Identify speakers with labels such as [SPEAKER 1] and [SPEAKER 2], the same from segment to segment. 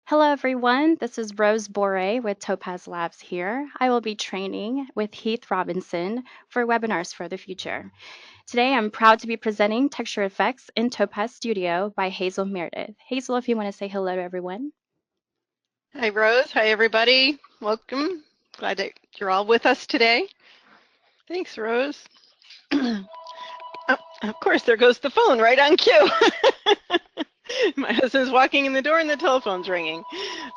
[SPEAKER 1] Hello everyone, this is Rose Bore with Topaz Labs here. I will be training with Heath Robinson for webinars for the future. Today I'm proud to be presenting Texture Effects in Topaz Studio by Hazel Meredith. Hazel, if you want to say hello to everyone.
[SPEAKER 2] Hi, Rose. Hi, everybody. Welcome. Glad that you're all with us today. Thanks, Rose. Oh, of course, there goes the phone right on cue. My husband's walking in the door and the telephone's ringing.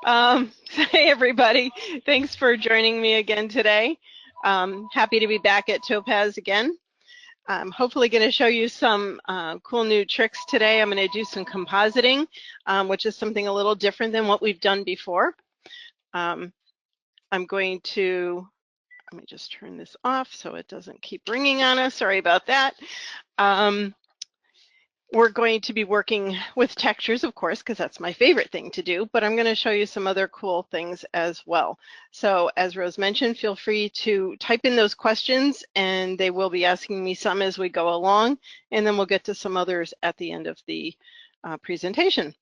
[SPEAKER 2] Hey, everybody. Thanks for joining me again today. Happy to be back at Topaz again. I'm hopefully going to show you some cool new tricks today. I'm going to do some compositing, which is something a little different than what we've done before. I'm going to, let me just turn this off so it doesn't keep ringing on us. Sorry about that. We're going to be working with textures, of course, because that's my favorite thing to do, but I'm going to show you some other cool things as well. So as Rose mentioned, feel free to type in those questions and they will be asking me some as we go along, and then we'll get to some others at the end of the presentation.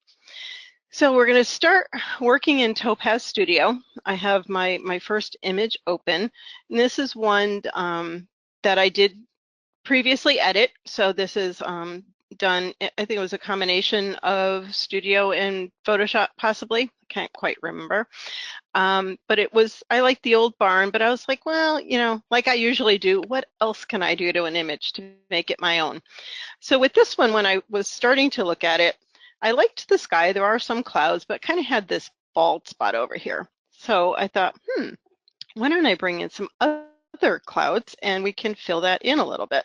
[SPEAKER 2] So we're going to start working in Topaz Studio. I have my first image open, and this is one that I did previously edit. So this is done, I think it was a combination of Studio and Photoshop, possibly. I can't quite remember. But it was, I like the old barn, but I was like, well, you know, like I usually do, what else can I do to an image to make it my own? So with this one, when I was starting to look at it, I liked the sky. There are some clouds, but kind of had this bald spot over here. So I thought, why don't I bring in some other clouds and we can fill that in a little bit.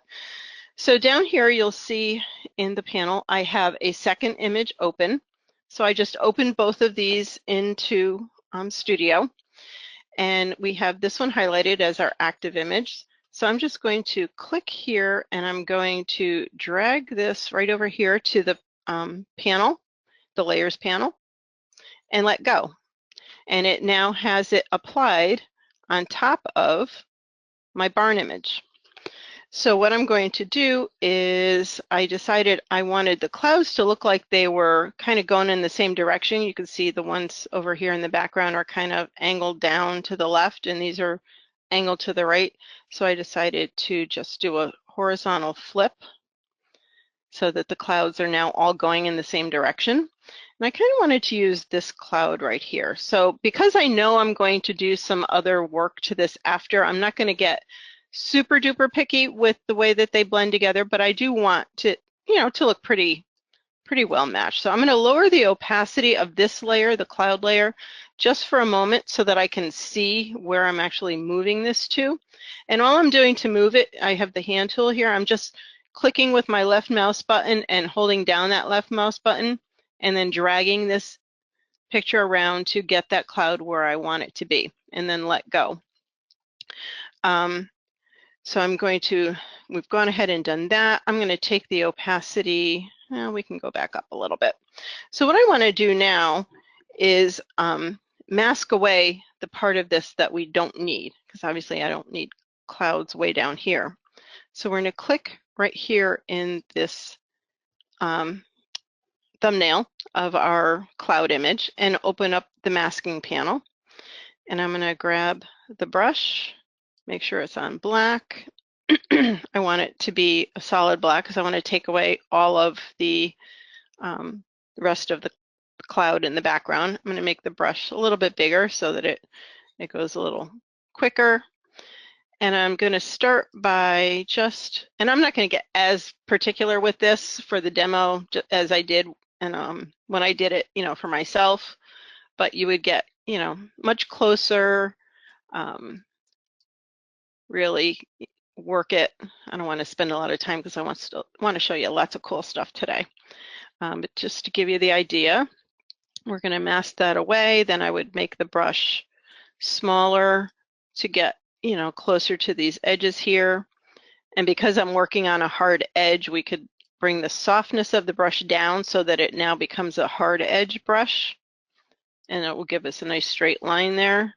[SPEAKER 2] So down here, you'll see in the panel, I have a second image open. So I just opened both of these into Studio, and we have this one highlighted as our active image. So I'm just going to click here and I'm going to drag this right over here to the panel, the layers panel, and let go. And it now has it applied on top of my barn image. So what I'm going to do is I decided I wanted the clouds to look like they were kind of going in the same direction. You can see the ones over here in the background are kind of angled down to the left and these are angled to the right. So I decided to just do a horizontal flip so that the clouds are now all going in the same direction. And I kind of wanted to use this cloud right here. So because I know I'm going to do some other work to this after, I'm not going to get super duper picky with the way that they blend together, but I do want to, you know, to look pretty well matched. So I'm going to lower the opacity of this layer, the cloud layer, just for a moment so that I can see where I'm actually moving this to. And all I'm doing to move it, I have the hand tool here. I'm just clicking with my left mouse button and holding down that left mouse button and then dragging this picture around to get that cloud where I want it to be and then let go. So I'm going to, we've gone ahead and done that. I'm going to take the opacity, we can go back up a little bit. So what I want to do now is mask away the part of this that we don't need, because obviously I don't need clouds way down here. So we're going to click right here in this thumbnail of our cloud image and open up the masking panel. And I'm going to grab the brush, make sure it's on black. I want it to be a solid black because I want to take away all of the rest of the cloud in the background. I'm going to make the brush a little bit bigger so that it goes a little quicker. And I'm going to start by just, and I'm not going to get as particular with this for the demo as I did and when I did it, you know, for myself, but you would get, you know, much closer, really work it. I don't want to spend a lot of time because I want to show you lots of cool stuff today. But just to give you the idea, we're going to mask that away. Then I would make the brush smaller to get, you know, closer to these edges here. And because I'm working on a hard edge, we could bring the softness of the brush down so that it now becomes a hard edge brush. And it will give us a nice straight line there.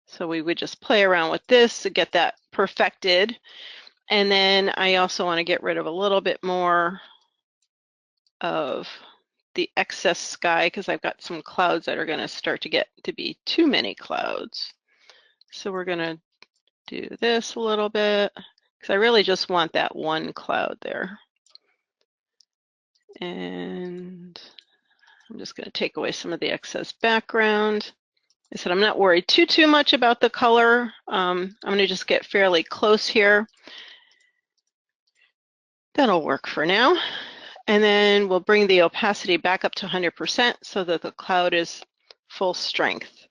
[SPEAKER 2] So we would just play around with this to get that perfected. And then I also want to get rid of a little bit more of the excess sky because I've got some clouds that are going to start to get to be too many clouds. So we're going to do this a little bit because I really just want that one cloud there. And I'm just going to take away some of the excess background. I said I'm not worried too much about the color. I'm going to just get fairly close here. That'll work for now. And then we'll bring the opacity back up to 100% so that the cloud is full strength.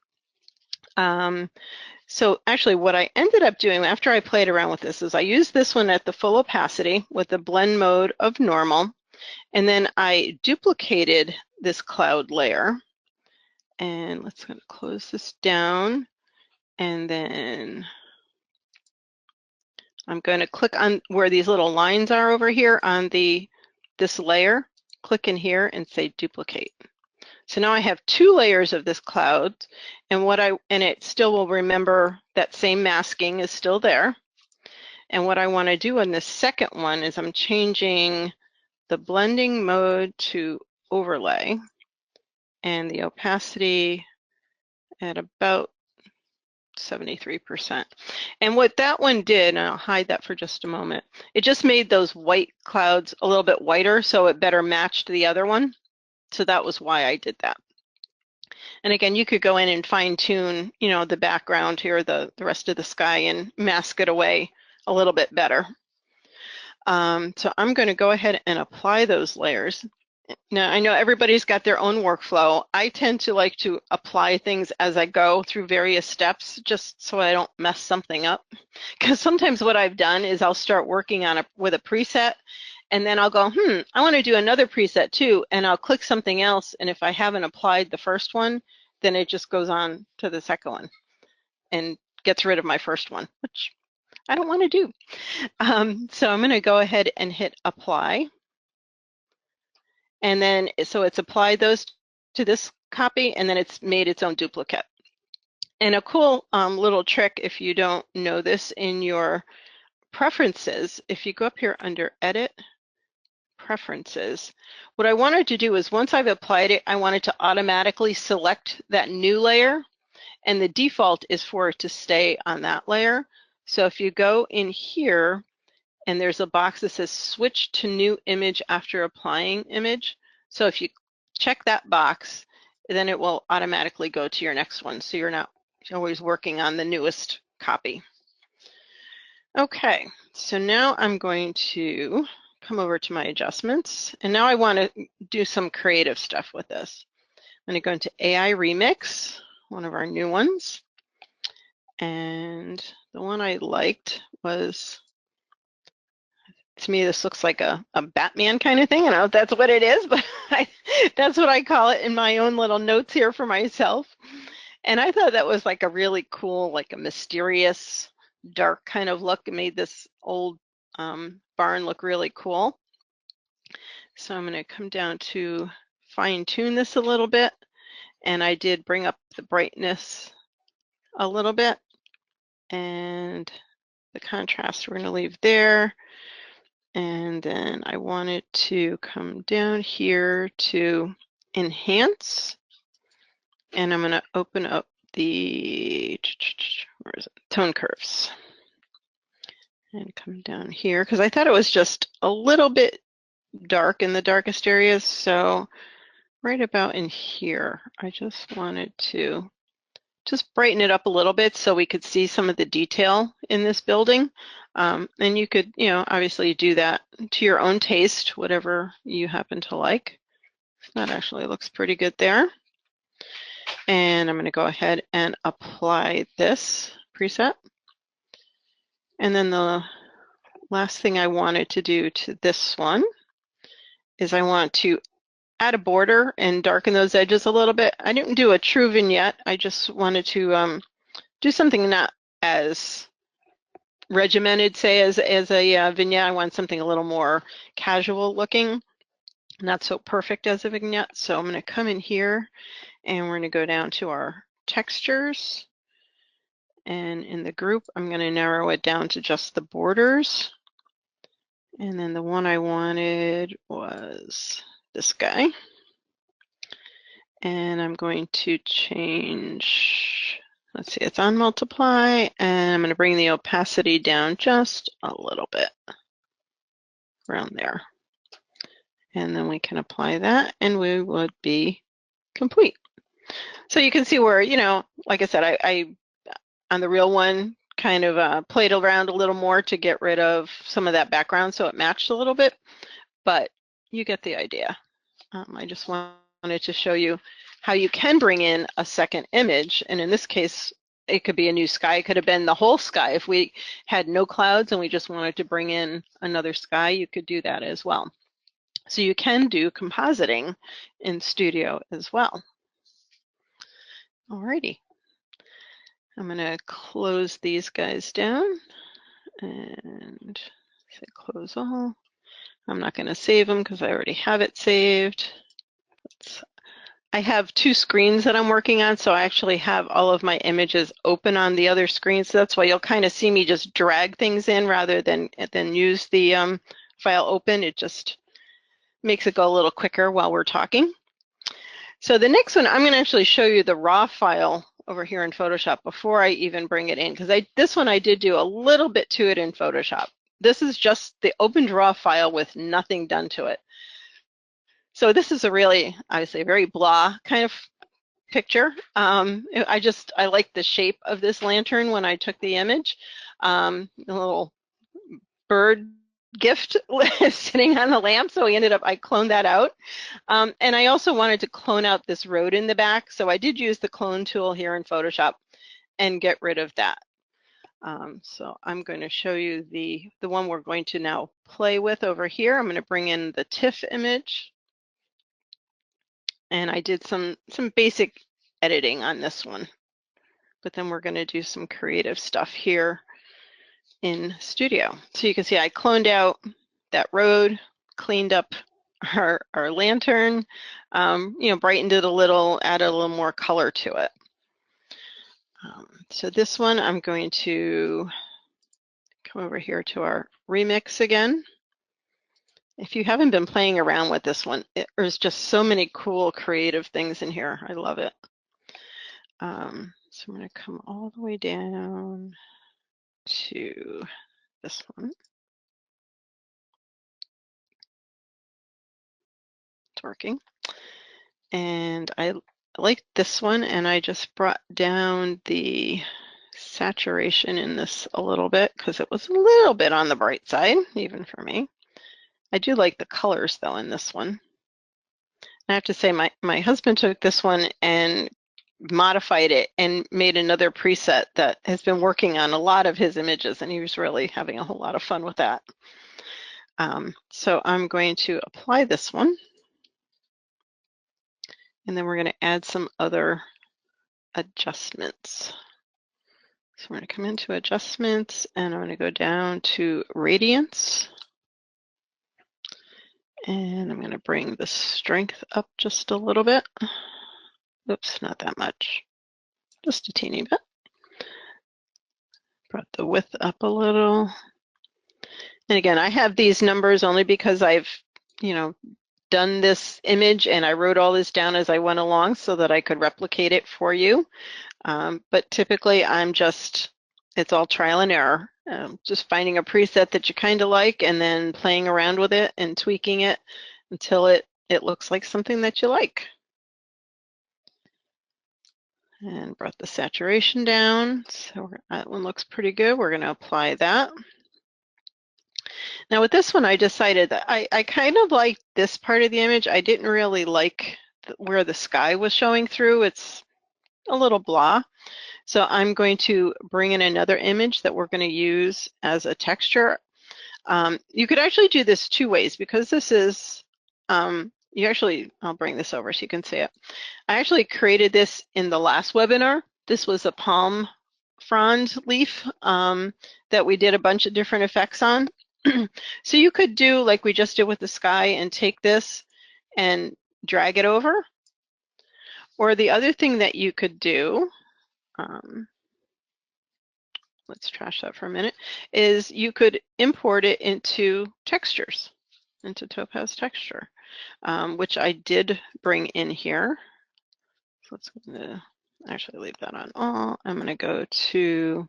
[SPEAKER 2] So actually what I ended up doing after I played around with this is I used this one at the full opacity with the blend mode of normal. And then I duplicated this cloud layer. And let's close this down. And then I'm going to click on where these little lines are over here on this layer. Click in here and say duplicate. So now I have 2 layers of this cloud, and it still will remember that same masking is still there. And what I want to do on this second one is I'm changing the blending mode to overlay and the opacity at about 73%. And what that one did, and I'll hide that for just a moment, it just made those white clouds a little bit whiter so it better matched the other one. So that was why I did that. And again, you could go in and fine tune, the background here, the rest of the sky, and mask it away a little bit better. So I'm going to go ahead and apply those layers. Now, I know everybody's got their own workflow. I tend to like to apply things as I go through various steps, just so I don't mess something up. Because sometimes what I've done is I'll start working with a preset, and then I'll go, I want to do another preset too, and I'll click something else, and if I haven't applied the first one, then it just goes on to the second one and gets rid of my first one, which I don't want to do. So I'm going to go ahead and hit apply. And then, so it's applied those to this copy, and then it's made its own duplicate. And a cool little trick, if you don't know this, in your preferences, if you go up here under Edit, Preferences, what I wanted to do is once I've applied it, I wanted to automatically select that new layer, and the default is for it to stay on that layer. So if you go in here, and there's a box that says switch to new image after applying image. So if you check that box, then it will automatically go to your next one. So you're not always working on the newest copy. Okay, so now I'm going to come over to my adjustments. And now I want to do some creative stuff with this. I'm going to go into AI Remix, one of our new ones. And the one I liked was, to me, this looks like a Batman kind of thing. I don't know if that's what it is, but that's what I call it in my own little notes here for myself. And I thought that was like a really cool, like a mysterious, dark kind of look. It made this old barn look really cool. So I'm going to come down to fine tune this a little bit. And I did bring up the brightness a little bit. And the contrast we're going to leave there. And then I wanted to come down here to enhance, and I'm going to open up the, where is it? Tone curves, and come down here because I thought it was just a little bit dark in the darkest areas. So right about in here, I just wanted to just brighten it up a little bit so we could see some of the detail in this building. And you could, obviously do that to your own taste, whatever you happen to like. That actually looks pretty good there. And I'm going to go ahead and apply this preset. And then the last thing I wanted to do to this one is I want to add a border and darken those edges a little bit. I didn't do a true vignette. I just wanted to do something not as regimented, say, as a vignette. I want something a little more casual looking, not so perfect as a vignette. So I'm going to come in here and we're going to go down to our textures. And in the group, I'm going to narrow it down to just the borders. And then the one I wanted was this guy. And I'm going to change, let's see, it's on multiply, and I'm going to bring the opacity down just a little bit around there. And then we can apply that and we would be complete. So you can see where, you know, like I said, I on the real one kind of played around a little more to get rid of some of that background so it matched a little bit, but you get the idea. I just wanted to show you how you can bring in a second image, and in this case it could be a new sky. It could have been the whole sky. If we had no clouds and we just wanted to bring in another sky, you could do that as well. So you can do compositing in Studio as well. Alrighty, I'm going to close these guys down and say close all. I'm not going to save them because I already have it saved. I have two screens that I'm working on, so I actually have all of my images open on the other screen. So that's why you'll kind of see me just drag things in rather than use the file open. It just makes it go a little quicker while we're talking. So the next one, I'm going to actually show you the raw file over here in Photoshop before I even bring it in, because this one I did do a little bit to it in Photoshop. This is just the opened raw file with nothing done to it. So this is a really, obviously, very blah kind of picture. I like the shape of this lantern when I took the image. A little bird gift sitting on the lamp, so I cloned that out. And I also wanted to clone out this road in the back, so I did use the clone tool here in Photoshop and get rid of that. So I'm going to show you the one we're going to now play with over here. I'm going to bring in the TIFF image. And I did some basic editing on this one, but then we're going to do some creative stuff here in Studio. So you can see I cloned out that road, cleaned up our lantern, you know, brightened it a little, added a little more color to it. So this one, I'm going to come over here to our remix again. If you haven't been playing around with this one, there's just so many cool creative things in here. I love it. So I'm going to come all the way down to this one. It's working. And I like this one, and I just brought down the saturation in this a little bit because it was a little bit on the bright side, even for me. I do like the colors though in this one. I have to say my husband took this one and modified it and made another preset that has been working on a lot of his images, and he was really having a whole lot of fun with that. So I'm going to apply this one, and then we're going to add some other adjustments. So we're going to come into adjustments, and I'm going to go down to radiance, and I'm going to bring the strength up just a little bit. Oops, not that much, just a teeny bit. Brought the width up a little. And again, I have these numbers only because I've, you know, done this image and I wrote all this down as I went along so that I could replicate it for you. But typically it's all trial and error. Just finding a preset that you kind of like and then playing around with it and tweaking it until it looks like something that you like. And brought the saturation down. So that one looks pretty good. We're going to apply that. Now with this one, I decided that I kind of liked this part of the image. I didn't really like where the sky was showing through. It's a little blah. So I'm going to bring in another image that we're going to use as a texture. You could actually do this two ways because this is, I'll bring this over so you can see it. I actually created this in the last webinar. This was a palm frond leaf that we did a bunch of different effects on. So you could do like we just did with the sky and take this and drag it over. Or the other thing that you could do, let's trash that for a minute, is you could import it into textures, into Topaz Texture, which I did bring in here. So let's actually leave that on all. I'm going to go to,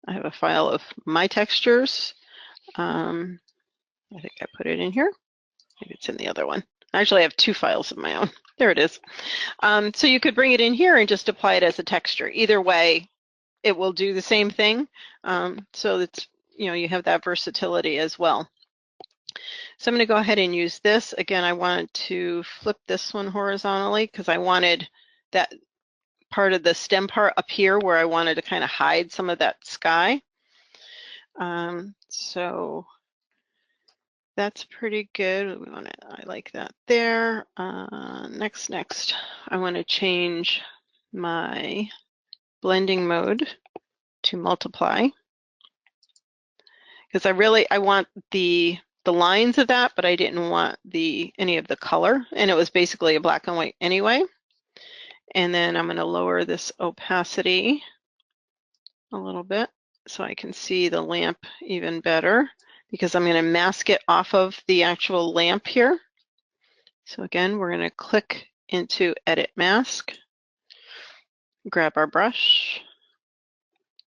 [SPEAKER 2] I have a file of my textures. I think I put it in here. Maybe it's in the other one. Actually, I have two files of my own. There it is. So you could bring it in here and just apply it as a texture. Either way, it will do the same thing. So it's, you have that versatility as well. So I'm going to go ahead and use this. Again, I wanted to flip this one horizontally because I wanted that part of the stem part up here where I wanted to kind of hide some of that sky. So that's pretty good. I like that there. Next, I want to change my blending mode to multiply because I want the lines of that, but I didn't want any of the color, and it was basically a black and white anyway. And then I'm going to lower this opacity a little bit so I can see the lamp even better, because I'm going to mask it off of the actual lamp here. So again, we're going to click into Edit Mask, grab our brush,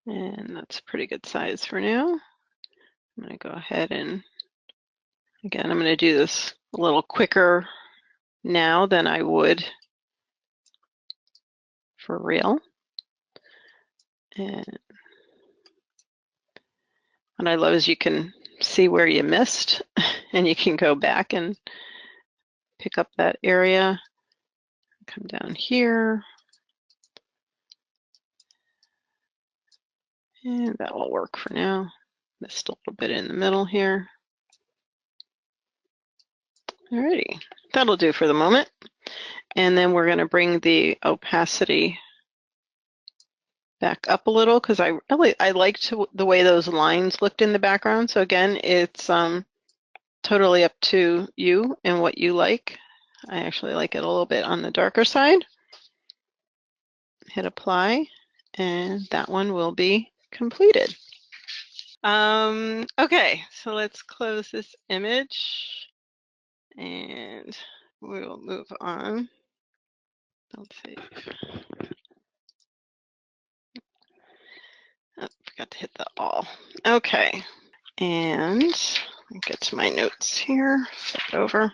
[SPEAKER 2] and that's a pretty good size for now. I'm going to go ahead and, again, I'm going to do this a little quicker now than I would for real. And what I love is you can see where you missed and you can go back and pick up that area, come down here, and that will work for now. Missed a little bit in the middle here. Alrighty, that'll do for the moment. And then we're going to bring the opacity back up a little because I liked the way those lines looked in the background. So again, it's totally up to you and what you like. I actually like it a little bit on the darker side. Hit apply, and that one will be completed. Okay, so let's close this image and we will move on. Don't save. Oh, forgot to hit the all. Okay, and get to my notes here. Flip it over.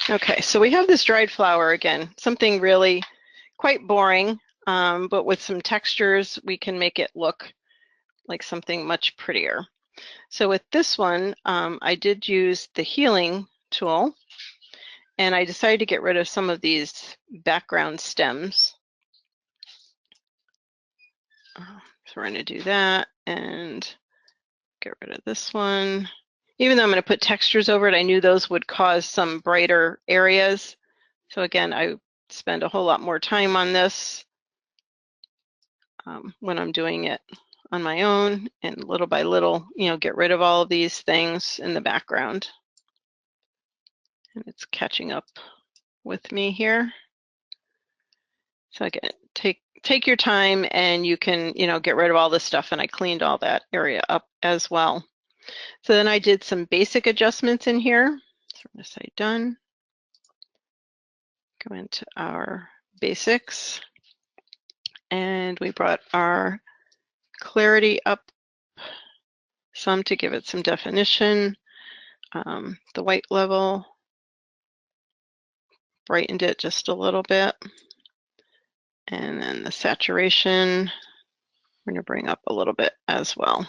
[SPEAKER 2] Okay, so we have this dried flower again, something really quite boring, but with some textures, we can make it look like something much prettier. So with this one, I did use the healing tool, and I decided to get rid of some of these background stems. So we're going to do that and get rid of this one. Even though I'm going to put textures over it, I knew those would cause some brighter areas. So again, I spend a whole lot more time on this when I'm doing it on my own, and little by little, get rid of all of these things in the background. And it's catching up with me here. So again, take your time, and you can, get rid of all this stuff, and I cleaned all that area up as well. So then I did some basic adjustments in here. So I'm going to say done. Go into our basics, and we brought our clarity up some to give it some definition. The white level, brightened it just a little bit. And then the saturation, we're going to bring up a little bit as well.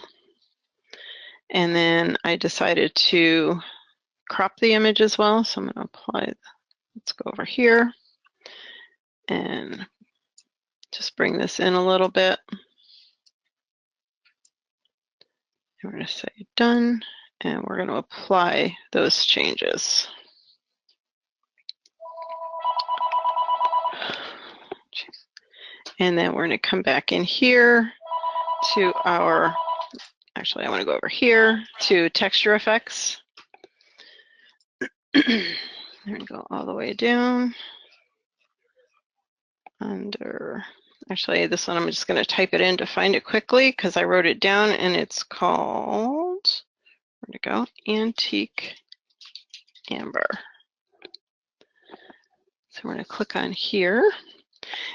[SPEAKER 2] And then I decided to crop the image as well. So I'm going to apply, let's go over here and just bring this in a little bit. And we're going to say done, and we're going to apply those changes. And then we're going to come back in here to our, actually I want to go over here to texture effects. We're going to go all the way down under, actually this one I'm just going to type it in to find it quickly because I wrote it down, and it's called, where'd it go? Antique Amber. So we're going to click on here,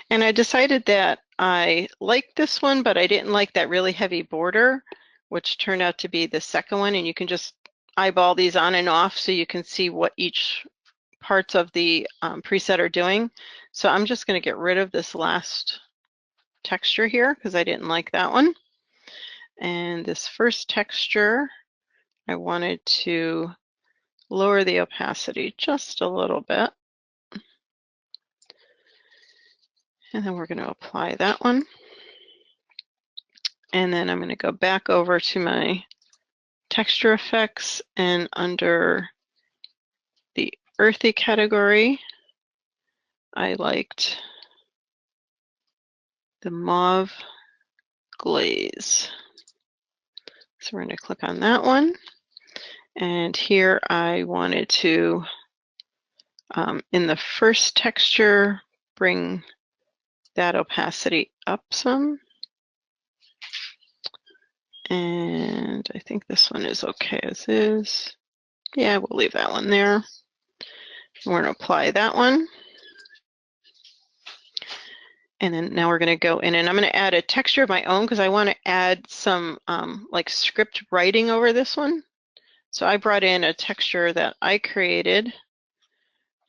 [SPEAKER 2] And I decided that I liked this one, but I didn't like that really heavy border, which turned out to be the second one. And you can just eyeball these on and off so you can see what each parts of the preset are doing. So I'm just going to get rid of this last texture here because I didn't like that one. And this first texture, I wanted to lower the opacity just a little bit. And then we're going to apply that one. And then I'm going to go back over to my texture effects, and under the earthy category, I liked the mauve glaze. So we're going to click on that one. And here I wanted to, in the first texture, bring that opacity up some. And I think this one is okay as is. Yeah, we'll leave that one there. We're going to apply that one. And then now we're going to go in and I'm going to add a texture of my own because I want to add some like script writing over this one. So I brought in a texture that I created.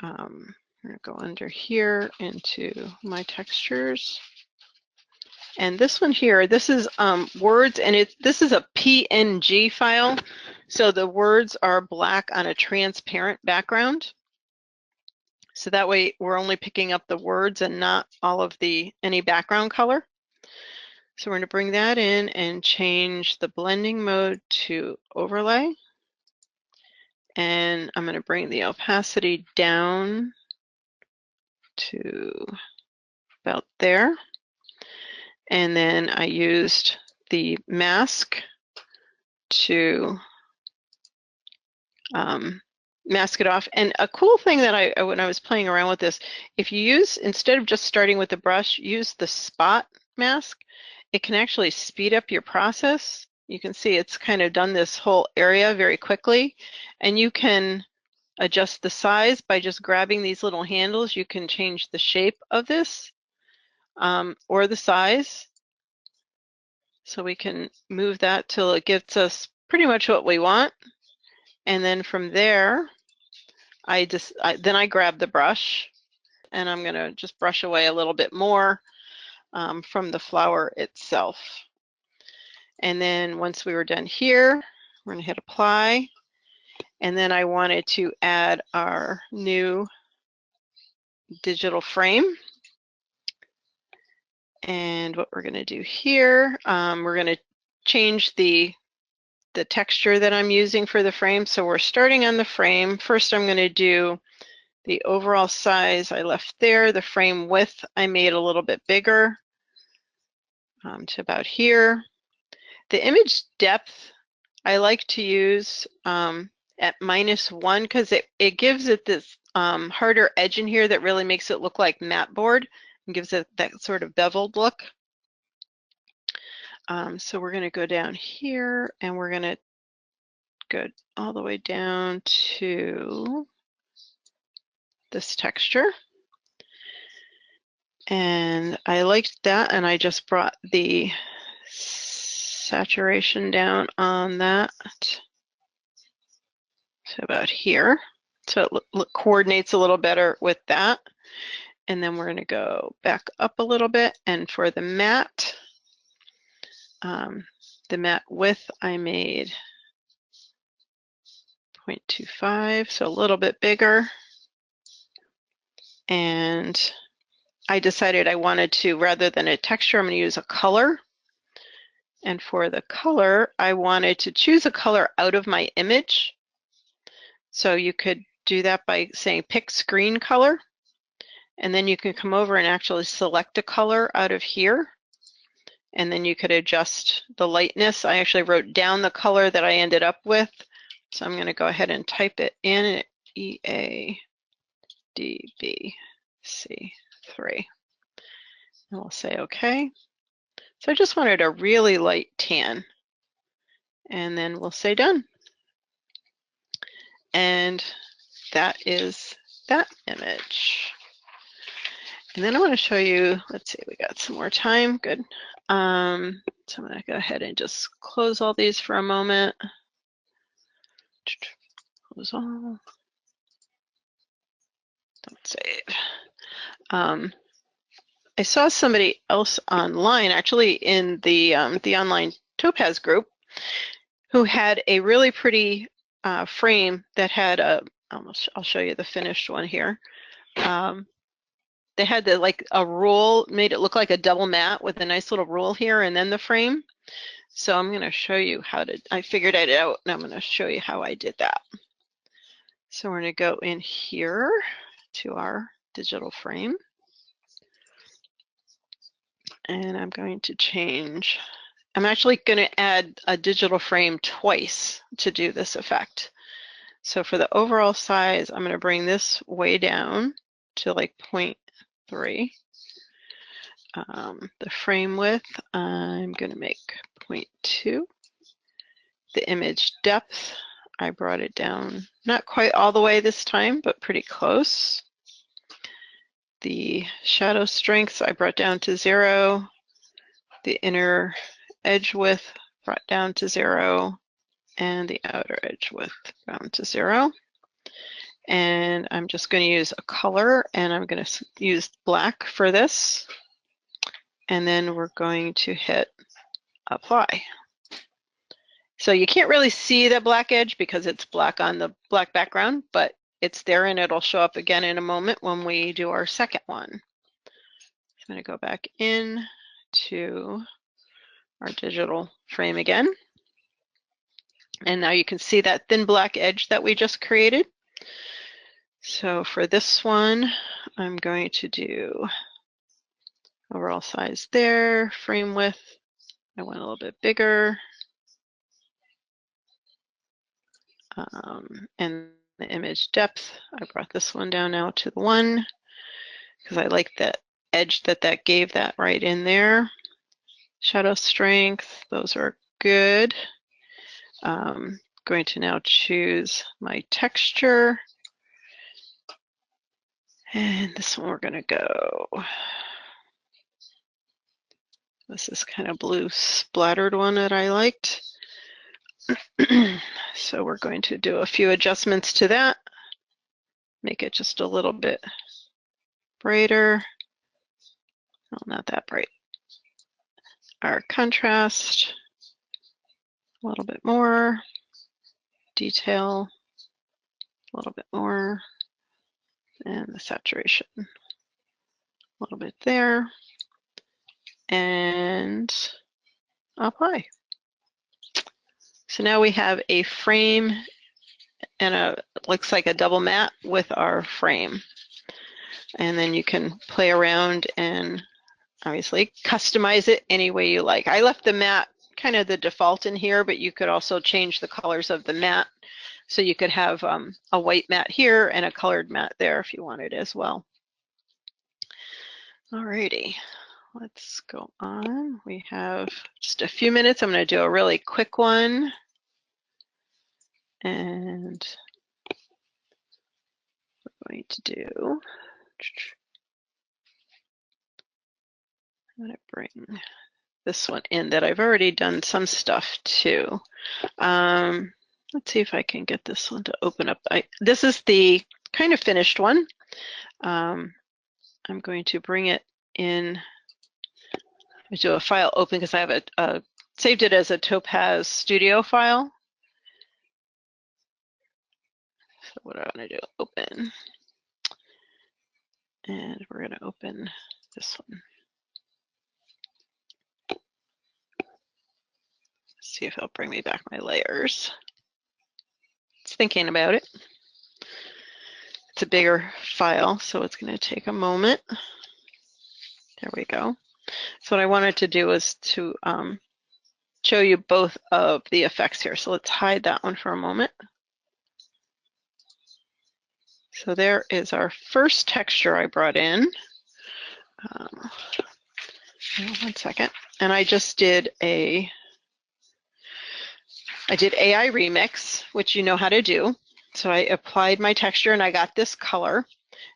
[SPEAKER 2] I'm going to go under here into my textures. And this one here, this is words, and this is a PNG file. So the words are black on a transparent background. So that way we're only picking up the words and not all of any background color. So we're going to bring that in and change the blending mode to overlay. And I'm going to bring the opacity down to about there. And then I used the mask to mask it off. And a cool thing that when I was playing around with this, if you use, instead of just starting with the brush, use the spot mask, it can actually speed up your process. You can see it's kind of done this whole area very quickly, and you can adjust the size by just grabbing these little handles. You can change the shape of this or the size. So we can move that till it gets us pretty much what we want. And then from there, then I grab the brush and I'm going to just brush away a little bit more from the flower itself. And then once we were done here, we're going to hit apply. And then I wanted to add our new digital frame. And what we're going to do here, we're going to change the texture that I'm using for the frame. So we're starting on the frame. First, I'm going to do the overall size I left there. The frame width I made a little bit bigger to about here. The image depth I like to use at -1 because it gives it this harder edge in here that really makes it look like mat board and gives it that sort of beveled look. So we're going to go down here and we're going to go all the way down to this texture. And I liked that, and I just brought the saturation down on that to about here. So it coordinates a little better with that. And then we're going to go back up a little bit. And for the matte width I made 0.25, so a little bit bigger. And I decided I wanted to, rather than a texture, I'm going to use a color. And for the color, I wanted to choose a color out of my image. So you could do that by saying pick screen color. And then you can come over and actually select a color out of here. And then you could adjust the lightness. I actually wrote down the color that I ended up with. So I'm going to go ahead and type it in, EADBC3. And we'll say OK. So I just wanted a really light tan. And then we'll say done. And that is that image. And then I want to show you, let's see, we got some more time, good. So I'm gonna go ahead and just close all these for a moment. Close all, don't save. I saw somebody else online, actually in the online Topaz group, who had a really pretty frame that had a, I'll show you the finished one here. They had like a roll, made it look like a double mat with a nice little roll here and then the frame. So I'm going to show you how to, I figured it out and I'm going to show you how I did that. So we're going to go in here to our digital frame. And I'm going to change, I'm actually going to add a digital frame twice to do this effect. So for the overall size, I'm going to bring this way down to like 0.3. The frame width, I'm going to make 0.2. The image depth, I brought it down, not quite all the way this time, but pretty close. The shadow strengths, I brought down to 0. The inner edge width brought down to 0. And the outer edge width down to 0. And I'm just going to use a color, and I'm going to use black for this. And then we're going to hit apply. So you can't really see the black edge because it's black on the black background, but it's there and it'll show up again in a moment when we do our second one. I'm going to go back in to our digital frame again. And now you can see that thin black edge that we just created. So for this one, I'm going to do overall size there, frame width, I went a little bit bigger. And the image depth, I brought this one down now to the 1 because I like that edge that gave that right in there. Shadow strength, those are good. Going to now choose my texture. And this one we're going to go. This is kind of blue splattered one that I liked. So we're going to do a few adjustments to that. Make it just a little bit brighter. Well, not that bright. Our contrast, a little bit more. Detail, a little bit more. And the saturation, a little bit there. And apply. So now we have a frame and a, looks like a double mat with our frame. And then you can play around and obviously customize it any way you like. I left the mat kind of the default in here, but you could also change the colors of the mat. So you could have a white mat here and a colored mat there if you wanted as well. Alrighty, let's go on. We have just a few minutes. I'm going to do a really quick one. And we're going to do, I'm going to bring this one in that I've already done some stuff to. Let's see if I can get this one to open up. This is the kind of finished one. I'm going to bring it in. I do a file open because I have saved it as a Topaz Studio file. So what do I want to do? Open. And we're going to open this one. See if it'll bring me back my layers. It's thinking about it. It's a bigger file, so it's going to take a moment. There we go. So what I wanted to do is to show you both of the effects here. So let's hide that one for a moment. So there is our first texture I brought in. One second. And I just did AI remix, which you know how to do. So I applied my texture and I got this color.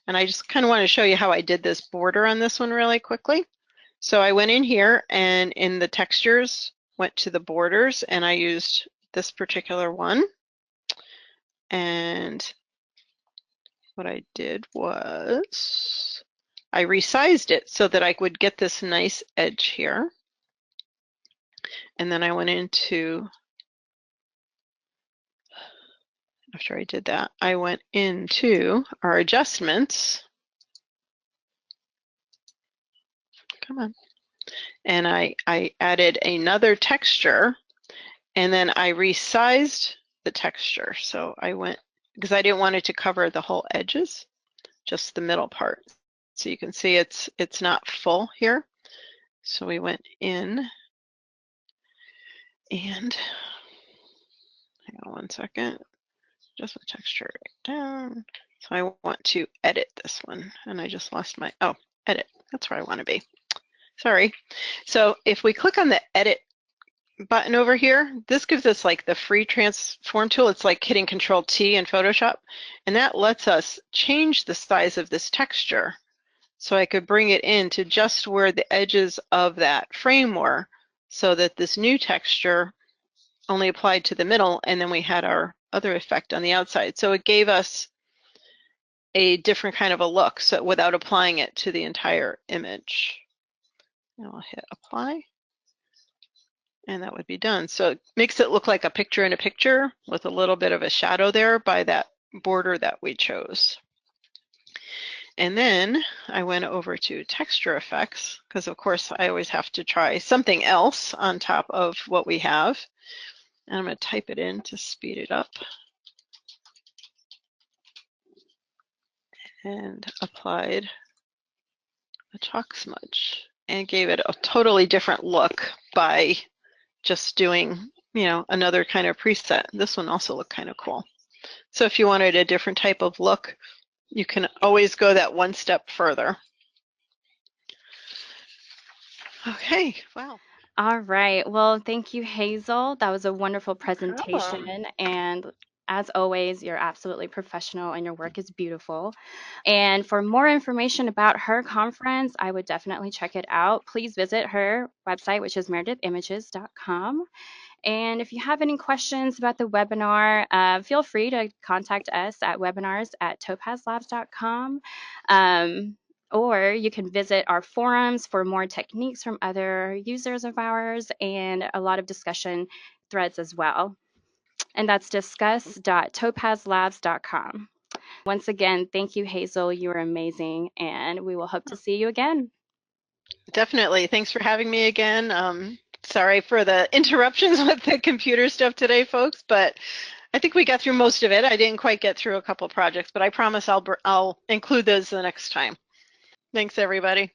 [SPEAKER 2] And I just kind of want to show you how I did this border on this one really quickly. So I went in here and in the textures, went to the borders, and I used this particular one. And what I did was I resized it so that I would get this nice edge here. And then I went into, after I did that, I went into our adjustments. Come on. And I added another texture, and then I resized the texture. So I went, because I didn't want it to cover the whole edges, just the middle part. So you can see it's not full here. So we went in and, hang on one second, just the texture right down. So I want to edit this one, and I just lost my, oh, edit, that's where I want to be. Sorry. So if we click on the edit button over here, this gives us like the free transform tool. It's like hitting Control T in Photoshop, and that lets us change the size of this texture. So I could bring it in to just where the edges of that frame were, so that this new texture only applied to the middle, and then we had our other effect on the outside. So it gave us a different kind of a look, so without applying it to the entire image. And I'll hit apply, and that would be done. So it makes it look like a picture in a picture with a little bit of a shadow there by that border that we chose. And then I went over to texture effects, because of course I always have to try something else on top of what we have. And I'm going to type it in to speed it up. And applied a chalk smudge and gave it a totally different look by just doing, you know, another kind of preset. This one also looked kind of cool. So if you wanted a different type of look, you can always go that one step further. Okay, wow.
[SPEAKER 1] All right. Well, thank you, Hazel. That was a wonderful
[SPEAKER 2] No problem.
[SPEAKER 1] presentation. And as always, you're absolutely professional and your work is beautiful. And for more information about her conference, I would definitely check it out. Please visit her website, which is meredithimages.com. And if you have any questions about the webinar, feel free to contact us at webinars@topazlabs.com. Or you can visit our forums for more techniques from other users of ours and a lot of discussion threads as well. And that's discuss.topazlabs.com. Once again, thank you, Hazel. You are amazing, and we will hope to see you again.
[SPEAKER 2] Definitely. Thanks for having me again. Sorry for the interruptions with the computer stuff today, folks, but I think we got through most of it. I didn't quite get through a couple projects, but I promise I'll include those the next time. Thanks, everybody.